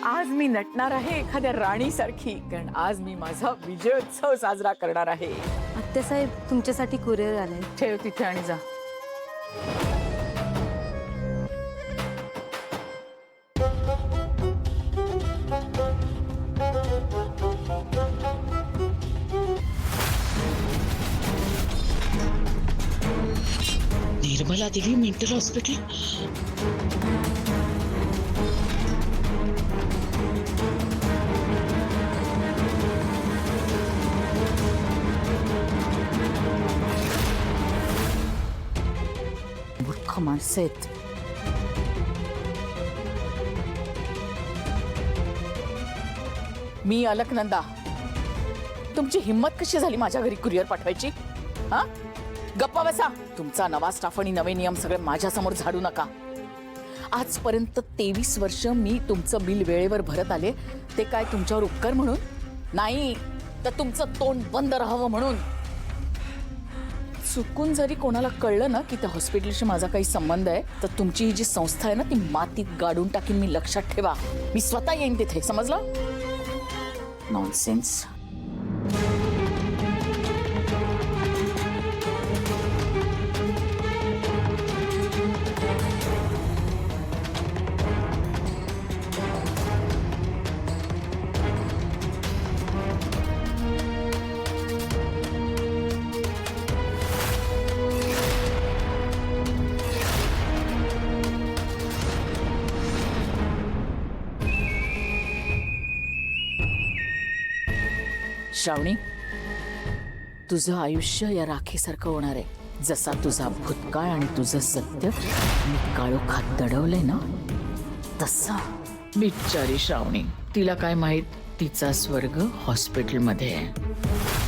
आज मी नटणार आहे एखाद्या राणीसारखी, कारण आज मी माझा विजयोत्सव साजरा करणार आहे. आत्यासाहेब तुमच्यासाठी कुरिअर आलंय. ठेव तिथे आणि जा. Nirmala Devi mental hospital. मूर्ख माणसं आहेत. मी अलकनंदा. तुमची हिम्मत कशी झाली माझ्या घरी कुरिअर पाठवायची? हा, गप्पा बसा. तुमचा नवा स्टाफ आणि नवे नियम सगळे माझ्यासमोर झाडू नका. आजपर्यंत 23 वर्ष मी तुमचं बिल वेळेवर भरत आले. ते काय तुमच्यावर उपकार म्हणून नाही, तर तुमचं तोंड बंद राहावं म्हणून. चुकून जरी कोणाला कळलं ना की त्या हॉस्पिटलशी माझा काही संबंध आहे, तर तुमची ही जी संस्था आहे ना ती मातीत गाडून टाकीन मी. लक्षात ठेवा. मी स्वतः येईन तिथे, समजलं? नॉनसेन्स. श्रावणी, तुझं आयुष्य या राखीसारखं होणार आहे. जसा तुझा भूतकाळ आणि तुझं सत्य मी काळोखात दडवलंय ना, तसा. बिचारी श्रावणी, तिला काय माहित तिचा स्वर्ग हॉस्पिटलमध्ये आहे.